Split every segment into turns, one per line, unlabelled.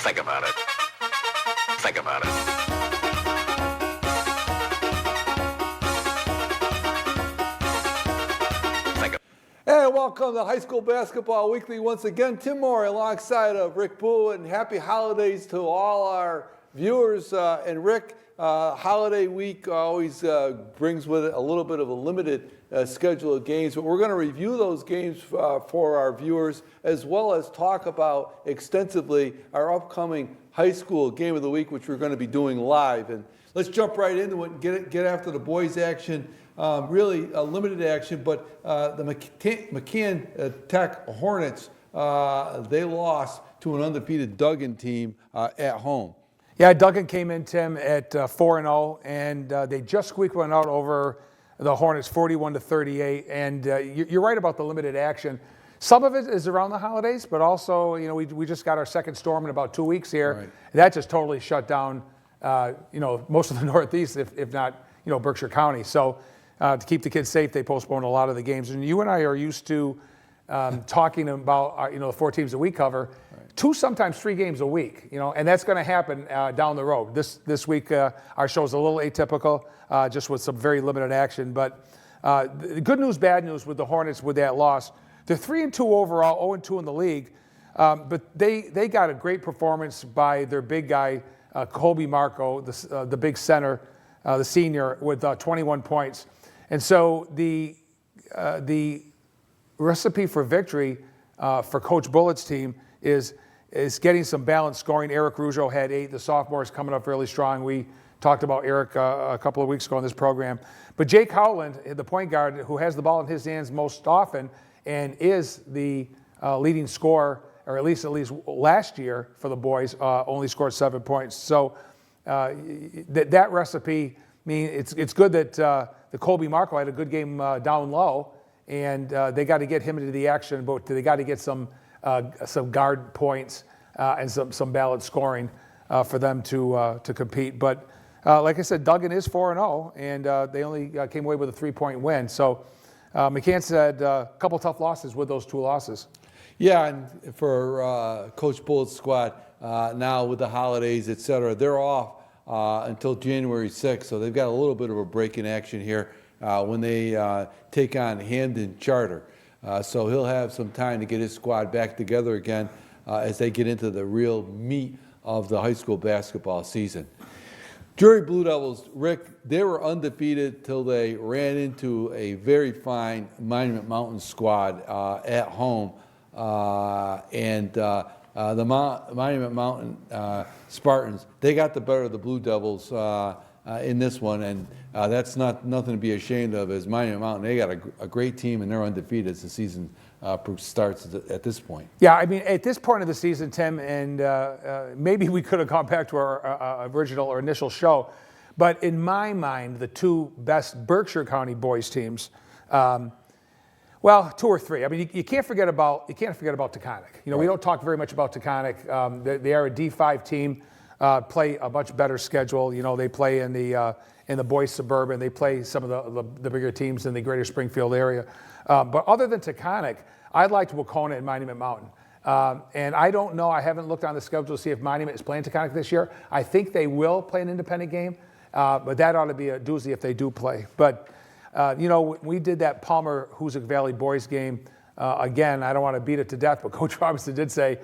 Think about it. Think about it.
Hey, welcome to High School Basketball Weekly once again. Tim Moore alongside of Rick Boo, and happy holidays to all our viewers. And Rick, holiday week always brings with it a little bit of a limited schedule of games, but we're going to review those games for our viewers, as well as talk about extensively our upcoming high school game of the week, which we're going to be doing live. And let's jump right into it and get after the boys' action. Really a limited action, but the McCann Tech Hornets, they lost to an undefeated Duggan team at home.
Yeah, Duggan came in, Tim, at 4-0, and they just squeaked one out over the Hornets, 41-38. And you're right about the limited action. Some of it is around the holidays, but also, we just got our second storm in about 2 weeks here.
Right.
That just totally shut down, most of the Northeast, if not, Berkshire County. So to keep the kids safe, they postponed a lot of the games. And you and I are used to talking about, the 4 teams that we cover, right, 2, sometimes 3 games a week, and that's going to happen down the road. This week, our show's a little atypical, just with some very limited action. But the good news, bad news with the Hornets with that loss. They're 3-2 overall, 0-2 in the league, but they got a great performance by their big guy, Colby Marco, the big center, the senior, with 21 points. And so the recipe for victory for Coach Bullett's team is getting some balanced scoring. Eric Rougeau had 8. The sophomore is coming up really strong. We talked about Eric a couple of weeks ago on this program. But Jake Howland, the point guard, who has the ball in his hands most often and is the leading scorer, or at least last year for the boys, only scored 7 points. So that recipe, it's good that the Colby Marco had a good game down low, and they got to get him into the action, but they got to get some guard points and some balanced scoring for them to compete. But like I said, Duggan is 4-0, and they only came away with a 3-point win. So McCann said a couple tough losses with those 2 losses.
Yeah, and for Coach Bullett's squad, now with the holidays, et cetera, they're off until January 6th, so they've got a little bit of a break in action here when they take on Hamden Charter. So he'll have some time to get his squad back together again as they get into the real meat of the high school basketball season. Drury Blue Devils, Rick, they were undefeated till they ran into a very fine Monument Mountain squad at home, and the Monument Mountain Spartans, they got the better of the Blue Devils in this one, and that's nothing to be ashamed of. As Monument Mountain, they got a great team, and they're undefeated as the season starts at this point.
Yeah, at this point of the season, Tim, and maybe we could have gone back to our original or initial show, but in my mind, the 2 best Berkshire County boys teams. Well, 2 or 3. You can't forget about Taconic.
Right.
We don't talk very much about Taconic. They are a D5 team. Play a much better schedule. They play in the boys suburban. They play some of the bigger teams in the greater Springfield area. But other than Taconic, I liked Wacona and Monument Mountain. And I don't know. I haven't looked on the schedule to see if Monument is playing Taconic this year. I think they will play an independent game, but that ought to be a doozy if they do play. But we did that Palmer Hoosick Valley boys game. Again, I don't want to beat it to death, but Coach Robinson did say,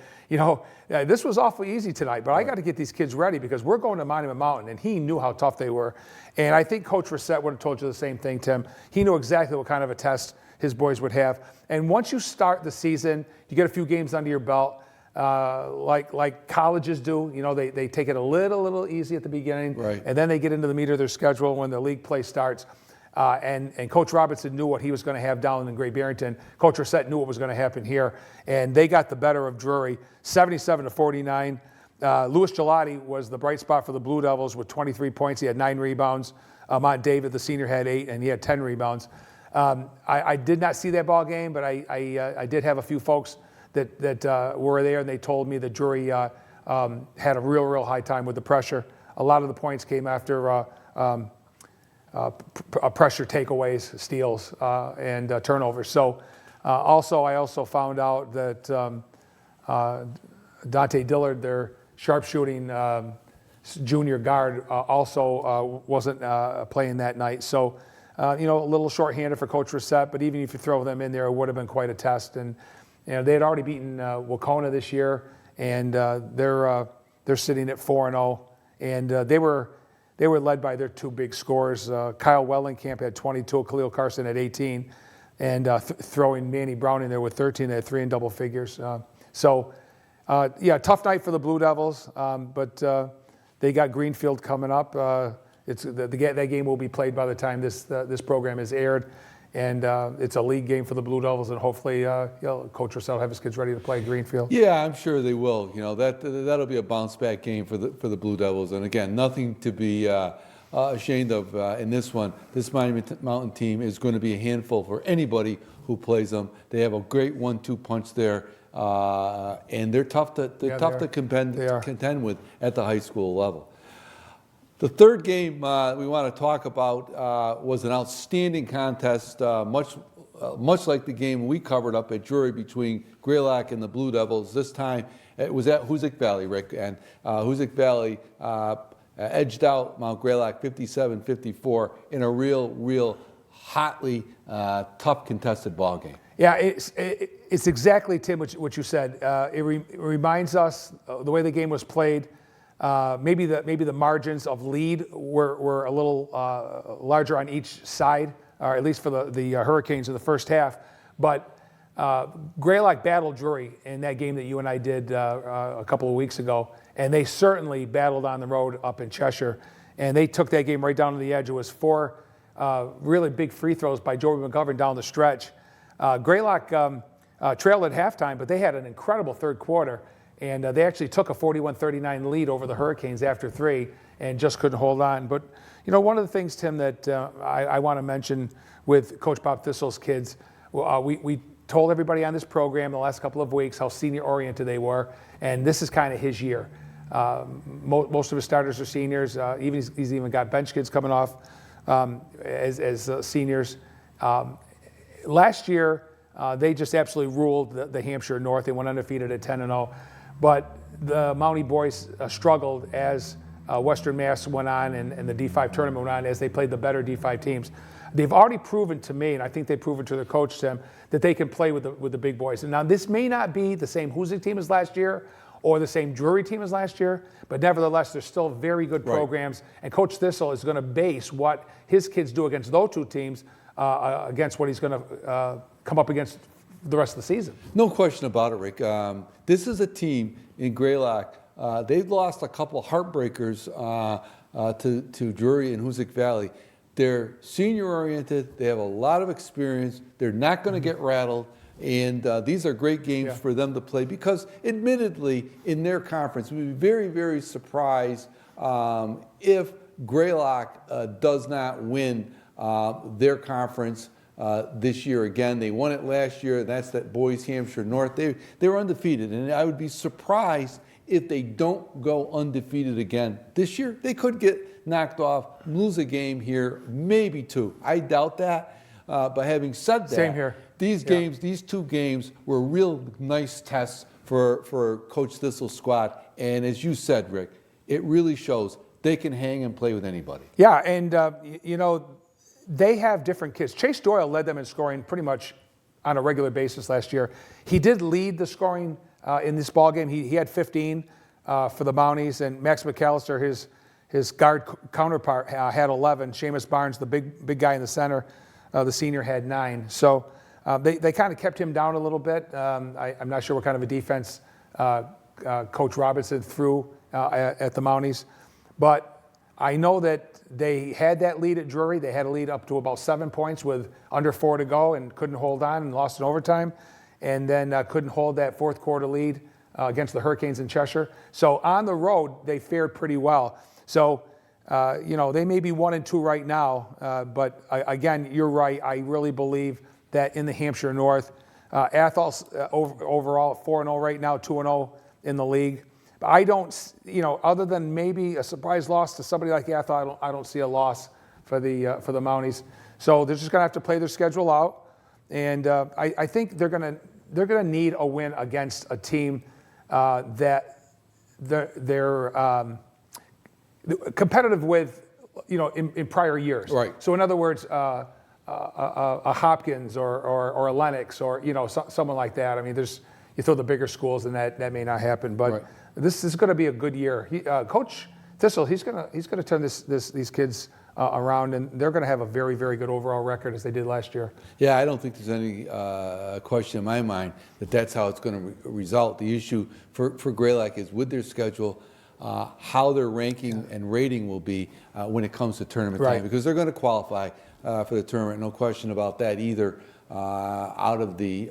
this was awfully easy tonight, but I got to get these kids ready because we're going to Monument Mountain, and he knew how tough they were. And I think Coach Reset would have told you the same thing, Tim. He knew exactly what kind of a test his boys would have. And once you start the season, you get a few games under your belt, like colleges do. They take it a little easy at the beginning,
right,
and then they get into the meat of their schedule when the league play starts. And Coach Robinson knew what he was going to have down in Great Barrington. Coach Reset knew what was going to happen here. And they got the better of Drury, 77-49. Louis Gelati was the bright spot for the Blue Devils with 23 points. He had 9 rebounds. Mont David, the senior, had 8, and he had 10 rebounds. I did not see that ball game, but I did have a few folks that were there, and they told me that Drury had a real high time with the pressure. A lot of the points came after pressure takeaways, steals, and turnovers. So I also found out that Dante Dillard, their sharpshooting junior guard also wasn't playing that night. So, a little shorthanded for Coach Reset, but even if you throw them in there, it would have been quite a test. And they had already beaten Wacona this year, and they're sitting at 4-0, and they were led by their two big scorers. Kyle Wellenkamp had 22, Khalil Carson had 18, and throwing Manny Brown in there with 13. They had 3 in double figures. Tough night for the Blue Devils, but they got Greenfield coming up. That game will be played by the time this program is aired, and it's a league game for the Blue Devils, and hopefully Coach Russell will have his kids ready to play Greenfield.
Yeah, I'm sure they will. That'll be a bounce back game for the Blue Devils, and again, nothing to be ashamed of in this one. This Mountain team is going to be a handful for anybody who plays them. They have a great 1-2 punch there, and they're tough to contend with at the high school level. The third game we want to talk about was an outstanding contest, much like the game we covered up at Drury between Greylock and the Blue Devils. This time it was at Hoosick Valley, Rick, and Hoosick Vallly edged out Mount Greylock 57-54 in a real hotly tough contested ball game.
Yeah, it's exactly, Tim, what you said. It reminds us the way the game was played. Maybe the margins of lead were a little larger on each side, or at least for the Hurricanes in the first half. But Greylock battled Drury in that game that you and I did a couple of weeks ago, and they certainly battled on the road up in Cheshire, and they took that game right down to the edge. It was 4 really big free throws by Joey McGovern down the stretch. Greylock trailed at halftime, but they had an incredible third quarter. And they actually took a 41-39 lead over the Hurricanes after 3 and just couldn't hold on. But, one of the things, Tim, that I want to mention with Coach Bob Thistle's kids, we told everybody on this program the last couple of weeks how senior-oriented they were, and this is kind of his year. Most of his starters are seniors. He's even got bench kids coming off as seniors. Last year, they just absolutely ruled the Hampshire North. They went undefeated at 10-0. But the Mountie boys struggled as Western Mass went on and the D5 tournament went on as they played the better D5 teams. They've already proven to me, and I think they've proven to their coach, Tim, that they can play with the big boys. And now this may not be the same Hoosick team as last year or the same Drury team as last year, but nevertheless, they're still very good programs. Right. And Coach Thistle is going to base what his kids do against those two teams against what he's going to come up against the rest of the season.
No question about it, Rick. This is a team in Greylock. They've lost a couple of heartbreakers to Drury and Hoosick Valley. They're senior-oriented. They have a lot of experience. They're not going to get rattled. And these are great games for them to play because, admittedly, in their conference, we'd be very, very surprised if Greylock does not win their conference this year again. They won it last year. That's that boys Hampshire North. They were undefeated, and I would be surprised if they don't go undefeated again this year. They could get knocked off, lose a game here, maybe 2. I doubt that. But having said that,
same here.
These games, these 2 games, were real nice tests for Coach Thistle's squad. And as you said, Rick, it really shows they can hang and play with anybody.
Yeah, and they have different kids. Chase Doyle led them in scoring pretty much on a regular basis last year. He did lead the scoring in this ball game. He had 15 for the Mounties, and Max McAllister, his guard counterpart, had 11. Seamus Barnes, the big guy in the center, the senior, had 9. So they kind of kept him down a little bit. I'm not sure what kind of a defense Coach Robinson threw at the Mounties, but I know that they had that lead at Drury. They had a lead up to about 7 points with under 4 to go and couldn't hold on and lost in overtime, and then couldn't hold that fourth quarter lead against the Hurricanes in Cheshire. So on the road, they fared pretty well. So, they may be 1-2 right now, but again, you're right. I really believe that in the Hampshire North, Athol's overall 4-0 right now, 2-0 in the league. But I don't, other than maybe a surprise loss to somebody like Athol, I don't see a loss for the Mounties. So they're just going to have to play their schedule out, and I think they're going to need a win against a team that they're competitive with, in prior years.
Right.
So in other words, a Hopkins or a Lennox or someone like that. I mean, you throw the bigger schools and that may not happen. But
Right.
this is going to be a good year. Coach Thistle, he's going to turn these kids around, and they're going to have a very, very good overall record as they did last year.
Yeah, I don't think there's any question in my mind that that's how it's going to result. The issue for Greylock is with their schedule, how their ranking and rating will be when it comes to tournament
Right.
time, because they're going to qualify for the tournament, no question about that either, out of the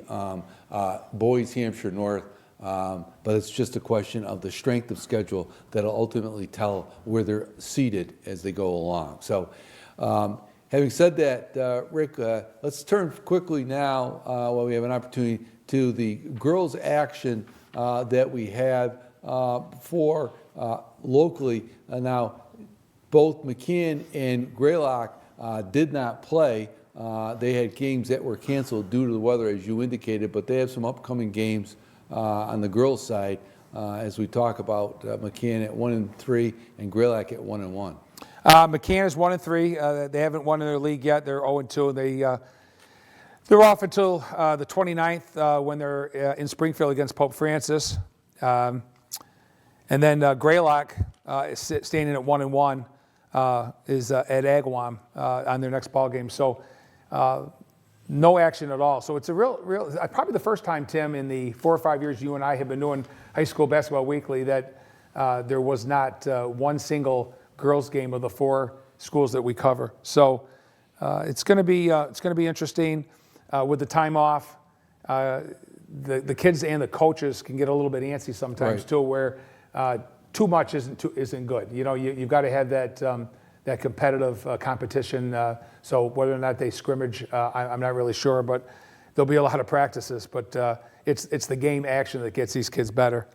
boys Hampshire North. But it's just a question of the strength of schedule that'll ultimately tell where they're seated as they go along. So, having said that, Rick, let's turn quickly now, while we have an opportunity, to the girls' action that we have for locally. Now, both McKeon and Greylock did not play. They had games that were canceled due to the weather, as you indicated, but they have some upcoming games on the girls' side, as we talk about McKeon at 1-3 and Greylock at 1-1.
McCann is 1-3. They haven't won in their league yet. They're 0-2. They're off until the 29th when they're in Springfield against Pope Francis. And then Greylock is standing at 1-1 is at Agawam on their next ball game. So no action at all. So it's a real probably the first time, Tim, in the 4 or 5 years you and I have been doing High School Basketball Weekly that there was not one single girls game of the 4 schools that we cover. So it's going to be interesting with the time off. The kids and the coaches can get a little bit antsy sometimes
Right.
too, where too much isn't good. You've got to have that competitive competition. So whether or not they scrimmage, I'm not really sure, but there'll be a lot of practices. But it's the game action that gets these kids better.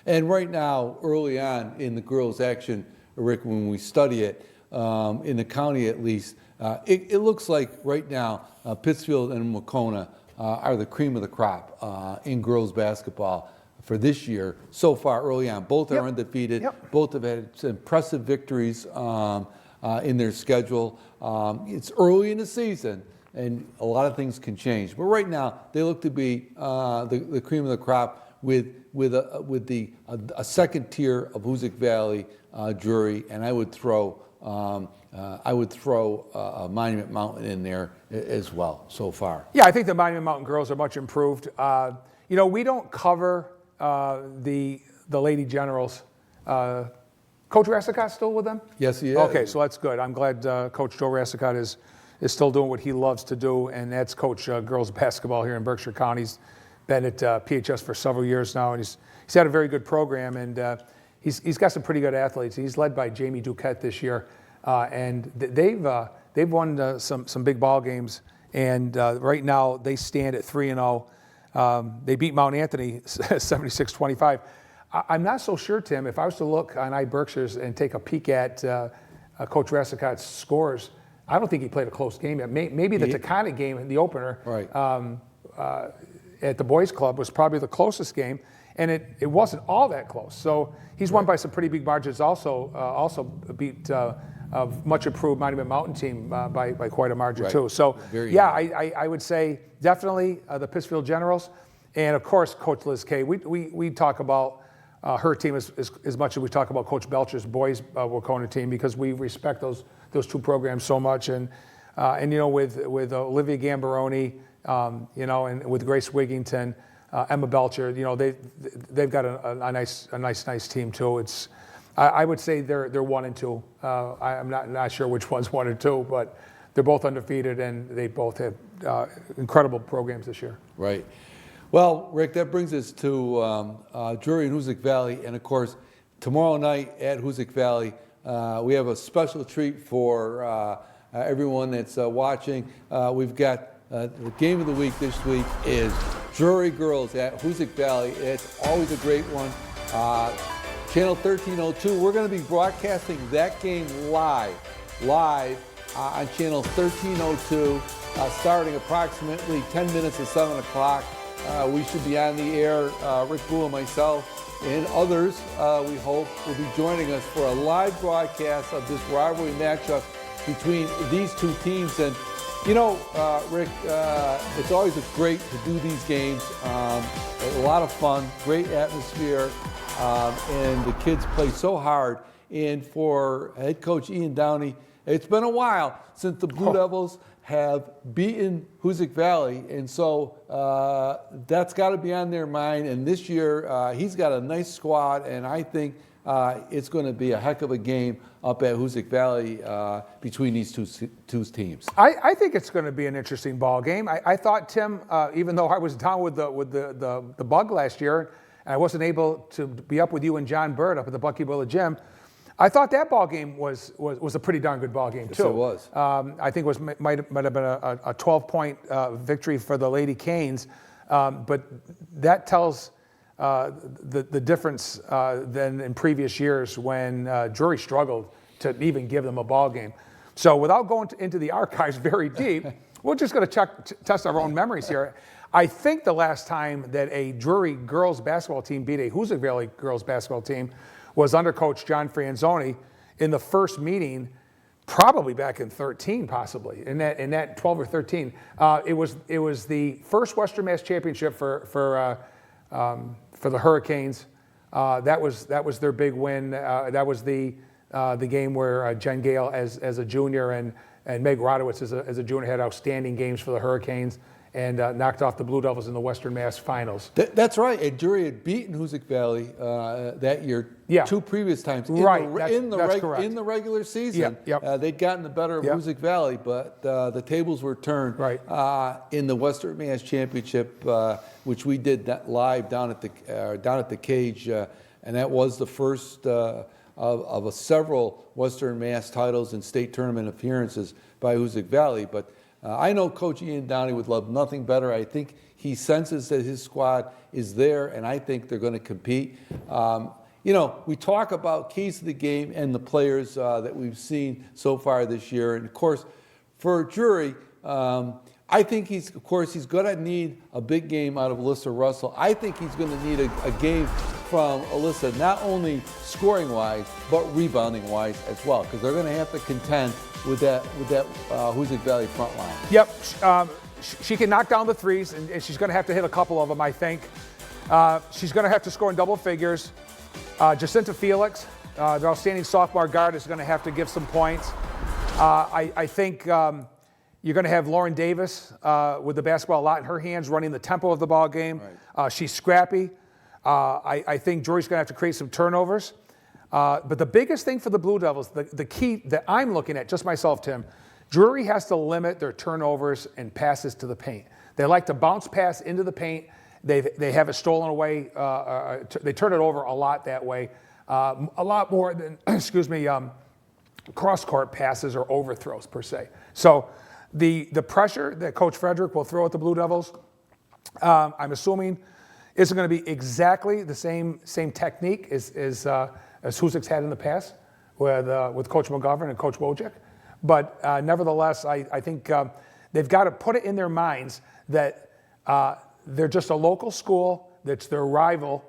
And right now, early on in the girls' action, Rick, when we study it, in the county at least, it looks like right now Pittsfield and Wacona are the cream of the crop in girls' basketball for this year so far early on. Both are undefeated. Yep. Both have had some impressive victories in their schedule. It's early in the season, and a lot of things can change. But right now, they look to be the cream of the crop with a second tier of Hoosick Valley, Drury, and I would throw Monument Mountain in there as well so far.
Yeah, I think the Monument Mountain girls are much improved. We don't cover the Lady Generals. Coach Rassicott still with them?
Yes, he is.
Okay, so that's good. I'm glad Coach Joe Rassicott is still doing what he loves to do, and that's coach girls basketball here in Berkshire County. He's been at PHS for several years now, and he's had a very good program, and he's got some pretty good athletes. He's led by Jamie Duquette this year, and they've won some big ball games, and right now they stand at 3-0. They beat Mount Anthony 76-25. I'm not so sure, Tim, if I was to look on iBerkshires and take a peek at Coach Rassicott's scores, I don't think he played a close game yet. Maybe the Taconic game in the opener at the boys' club was probably the closest game, and it wasn't all that close. So he's won by some pretty big margins. Also beat a much improved Monument Mountain team by quite a margin too. So I would say definitely the Pittsfield Generals, and of course Coach Liz Kay. We talk about her team as much as we talk about Coach Belcher's boys Wacona team, because we respect those two programs so much. And with Olivia Gambaroni, and with Grace Wigington, Emma Belcher, they've got a nice team too. I would say they're 1 and 2. I'm not sure which one's 1 and 2, but they're both undefeated, and they both have incredible programs this year.
Right. Well, Rick, that brings us to Drury and Hoosick Valley, and of course, tomorrow night at Hoosick Valley, we have a special treat for everyone that's watching. We've got the game of the week this week is Drury girls at Hoosick Valley. It's always a great one. Channel 1302. We're going to be broadcasting that game live on Channel 1302, starting approximately 10 minutes to 7 o'clock. We should be on the air, Rick Bull and myself, and others, we hope, will be joining us for a live broadcast of this rivalry matchup between these two teams. And you know, Rick, it's always great to do these games. A lot of fun, great atmosphere, and the kids play so hard. And for head coach Ian Downey, it's been a while since the Blue Devils have beaten Hoosick Valley, and so that's got to be on their mind. And this year, he's got a nice squad, and I think it's going to be a heck of a game up at Hoosick Valley between these two teams.
I think it's going to be an interesting ball game. I thought, Tim, even though I was down with the bug last year, and I wasn't able to be up with you and John Bird up at the Buckybilla Gym, I thought that ball game was a pretty darn good ball game too.
Yes, it was.
I think it might have been a 12-point victory for the Lady Canes, but that tells the difference than in previous years when Drury struggled to even give them a ball game. So without going into the archives very deep, we're just going to test our own memories here. I think the last time that a Drury girls basketball team beat a Hoosick Valley girls basketball team was under Coach John Franzoni in the first meeting, probably back in 13, possibly in that 12 or 13. It was the first Western Mass championship for the Hurricanes. That was their big win. That was the game where Jen Gale as a junior and Meg Rodowitz as a junior had outstanding games for the Hurricanes and knocked off the Blue Devils in the Western Mass Finals.
That's right. And Drury had beaten Hoosick Valley that year, two previous times. In the regular season. They'd gotten the better of Hoosick Valley, but the tables were turned in the Western Mass Championship, which we did that live down at the Cage, and that was the first of several Western Mass titles and state tournament appearances by Hoosick Valley. But I know Coach Ian Downey would love nothing better. I think he senses that his squad is there, and I think they're going to compete. You know, we talk about keys to the game and the players that we've seen so far this year. And, of course, for Drury, I think he's going to need a big game out of Alyssa Russell. I think he's going to need a game from Alyssa, not only scoring-wise, but rebounding-wise as well, because they're going to have to contend with that Hoosick Valley front line.
Yep. She can knock down the threes, and she's going to have to hit a couple of them, I think. She's going to have to score in double figures. Jacinta Felix, the outstanding sophomore guard, is going to have to give some points. I think you're going to have Lauren Davis with the basketball a lot in her hands, running the tempo of the ball game. Right. She's scrappy. I think Drury's going to have to create some turnovers. But the biggest thing for the Blue Devils, the key that I'm looking at, just myself, Tim, Drury has to limit their turnovers and passes to the paint. They like to bounce pass into the paint. They have it stolen away. They turn it over a lot that way, a lot more than, cross-court passes or overthrows per se. So the pressure that Coach Frederick will throw at the Blue Devils, I'm assuming, isn't going to be exactly the same technique as Hoosick's had in the past with Coach McGovern and Coach Wojcik. But nevertheless, I think they've got to put it in their minds that they're just a local school, that's their rival.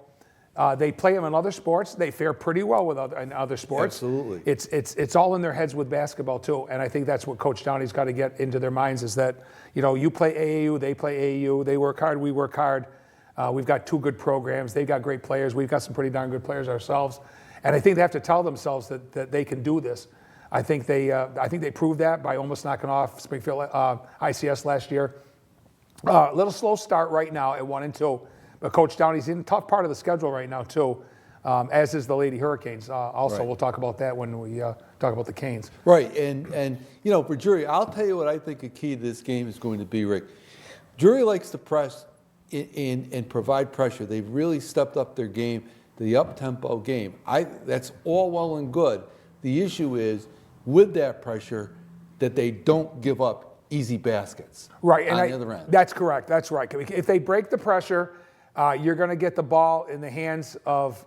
They play them in other sports. They fare pretty well in other sports.
Absolutely.
It's all in their heads with basketball too. And I think that's what Coach Downey's got to get into their minds is that, you know, you play AAU, they play AAU, they work hard, we work hard. We've got two good programs. They've got great players. We've got some pretty darn good players ourselves. And I think they have to tell themselves that they can do this. I think they proved that by almost knocking off Springfield ICS last year. A little slow start right now at 1-2, but Coach Downey's in a tough part of the schedule right now too, as is the Lady Hurricanes. Also, We'll talk about that when we talk about the Canes.
Right, and you know, for Drury, I'll tell you what I think a key to this game is going to be, Rick. Drury likes to press and provide pressure. They've really stepped up their game, the up-tempo game. That's all well and good. The issue is, with that pressure, that they don't give up easy baskets on the other end.
That's correct. That's right. If they break the pressure, you're going to get the ball in the hands of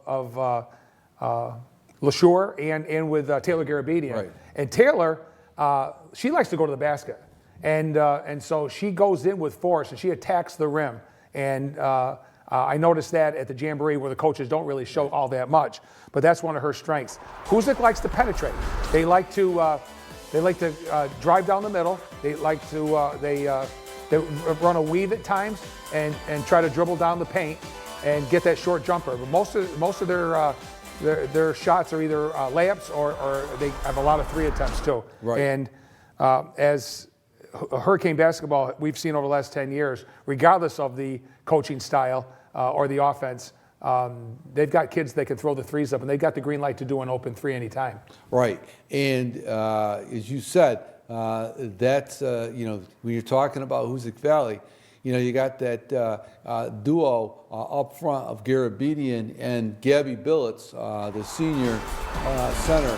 LaSure and with Taylor Garabedian.
Right.
And Taylor, she likes to go to the basket. And so she goes in with force and she attacks the rim. And I noticed that at the Jamboree where the coaches don't really show all that much, but that's one of her strengths. Huzik likes to penetrate. They like to drive down the middle. They like to they run a weave at times and try to dribble down the paint and get that short jumper. But most of their shots are either layups or they have a lot of 3 attempts too.
Right.
And as Hurricane basketball, we've seen over the last 10 years, regardless of the coaching style or the offense, they've got kids that can throw the threes up, and they've got the green light to do an open 3 anytime.
Right. And as you said, that's, when you're talking about Huzik Valley, you got that duo up front of Garabedian and Gabby Billets, the senior center.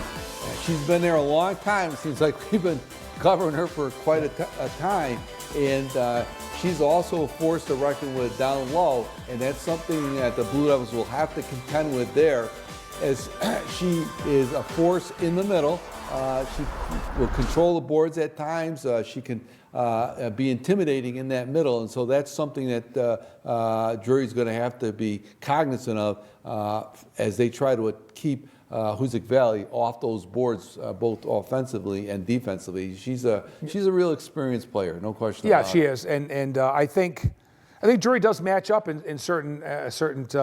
She's been there a long time. It seems like we've been covering her for quite a time. And she's also a force to reckon with down low. And that's something that the Blue Devils will have to contend with there, as she is a force in the middle. She will control the boards at times. She can be intimidating in that middle, and so that's something that Drury's going to have to be cognizant of as they try to keep Huzik Valley off those boards, both offensively and defensively. She's a real experienced player, no question about it.
Yeah, she is, and I think Drury does match up in certain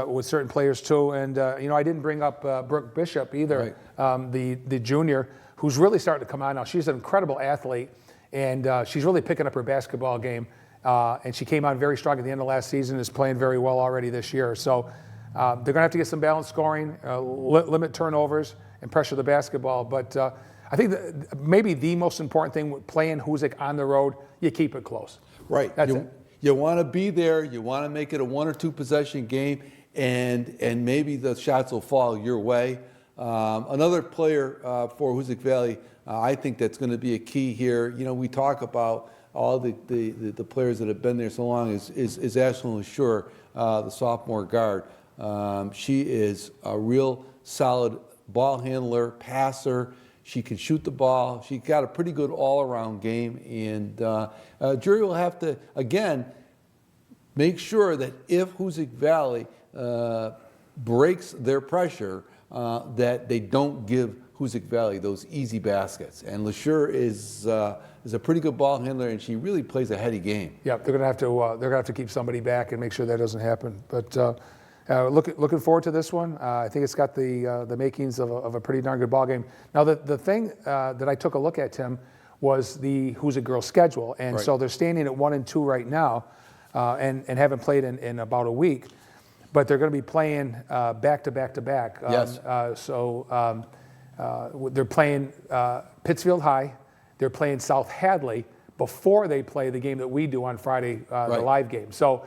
with certain players too. And I didn't bring up Brooke Bishop either, right. The junior, who's really starting to come on now. She's an incredible athlete, and she's really picking up her basketball game. And she came on very strong at the end of last season, is playing very well already this year. So they're going to have to get some balanced scoring, limit turnovers, and pressure the basketball. But I think that maybe the most important thing with playing Huzik on the road, you keep it close.
Right.
That's it.
You want to be there. You want to make it a 1 or 2 possession game, and maybe the shots will fall your way. Another player for Huzik Valley, I think that's going to be a key here. We talk about all the players that have been there so long. Is Ashlyn LaSure, the sophomore guard. She is a real solid ball handler, passer. She can shoot the ball. She got a pretty good all-around game. And Drury will have to, again, make sure that if Huzik Valley breaks their pressure, that they don't give Huzik Valley those easy baskets. And LaSure is a pretty good ball handler, and she really plays a heady game.
Yeah, they're gonna have to keep somebody back and make sure that doesn't happen. But looking forward to this one. I think it's got the makings of a pretty darn good ball game. Now, the thing that I took a look at, Tim, was the Huzik girls schedule, and
right.
So they're standing at 1 and 2 right now, and haven't played in about a week. But they're going to be playing back to back to back.
Yes.
They're playing Pittsfield High. They're playing South Hadley before they play the game that we do on Friday,
right.
The live game. So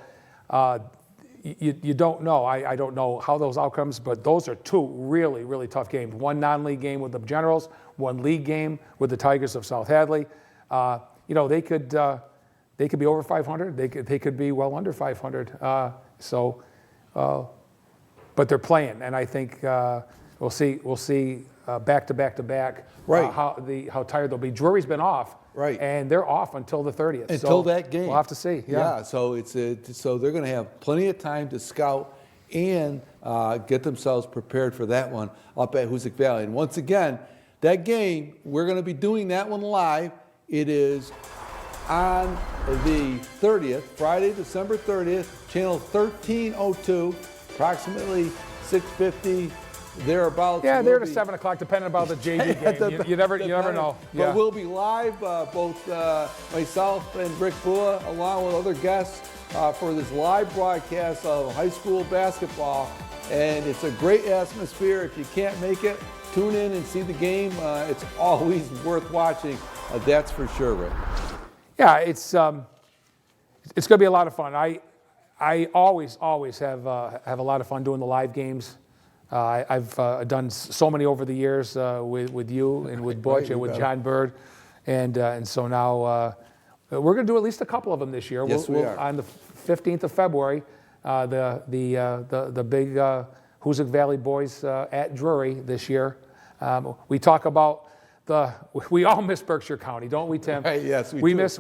you don't know. I don't know how those outcomes, but those are 2 really, really tough games. 1 non-league game with the Generals, 1 league game with the Tigers of South Hadley. They could be over 500. They could be well under 500. But they're playing, and I think we'll see back to back to back.
Right.
How tired they'll be. Drury's been off.
Right.
And they're off until the 30th.
Until that game.
We'll have to see.
Yeah. So so they're going to have plenty of time to scout and get themselves prepared for that one up at Huzik Valley. And once again, that game, we're going to be doing that one live. It is on the 30th, Friday, December 30th, channel 1302, approximately 6:50. Thereabouts.
Yeah, they're to 7 o'clock, depending about the JV game. You never know.
But we'll be live, both myself and Rick Bua, along with other guests, for this live broadcast of high school basketball. And it's a great atmosphere. If you can't make it, tune in and see the game. It's always worth watching. That's for sure, Rick.
Yeah, it's going to be a lot of fun. I always have a lot of fun doing the live games. I've done so many over the years with you and with Butch and with John Bird, and so now we're going to do at least a couple of them this year.
Yes, we are.
On the 15th of February, the big Huzik Valley boys at Drury this year. We talk about we all miss Berkshire County, don't we, Tim?
Right, yes, we do.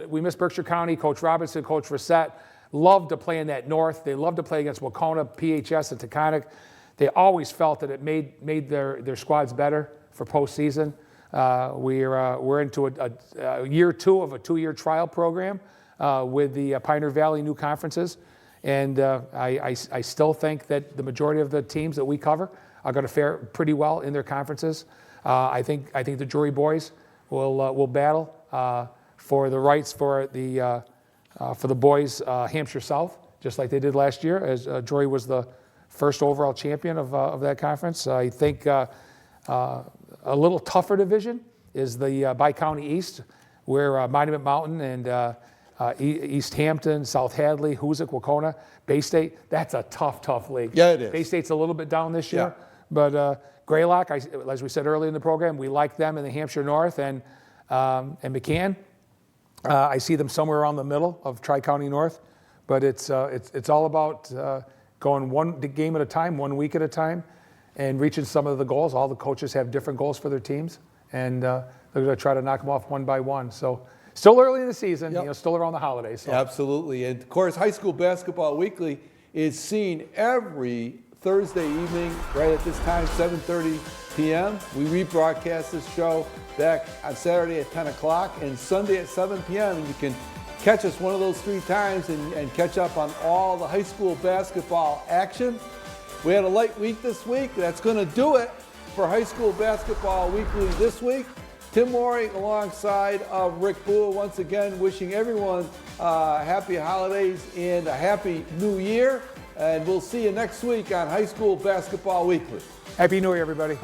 We miss Berkshire County. Coach Robinson, Coach Reset. loved to play in that north. They loved to play against Wacona, PHS, and Taconic. They always felt that it made their squads better for postseason. We're into a year 2 of a 2-year trial program with the Pioneer Valley new conferences. And I still think that the majority of the teams that we cover are going to fare pretty well in their conferences. I think the Drury boys will battle for the rights for the boys Hampshire South, just like they did last year, as Drury was the first overall champion of that conference. I think a little tougher division is the Bi-County East, where Monument Mountain and East Hampton, South Hadley, Hoosick, Wacona, Bay State. That's a tough league.
Yeah, it is.
Bay State's a little bit down this year, but Greylock, as we said earlier in the program, we like them in the Hampshire North, and McCann. I see them somewhere around the middle of Tri-County North, but it's all about going one game at a time, 1 week at a time, and reaching some of the goals. All the coaches have different goals for their teams, and they're going to try to knock them off one by one. So still early in the season, still around the holidays. So.
Absolutely. And of course, High School Basketball Weekly is seen every Thursday evening right at this time, 7:30 p.m. We rebroadcast this show back on Saturday at 10 o'clock and Sunday at 7 p.m. And you can catch us one of those 3 times and catch up on all the high school basketball action. We had a light week this week. That's going to do it for High School Basketball Weekly this week. Tim Morey alongside of Rick Bua, once again wishing everyone happy holidays and a happy new year. And we'll see you next week on High School Basketball Weekly.
Happy New Year, everybody.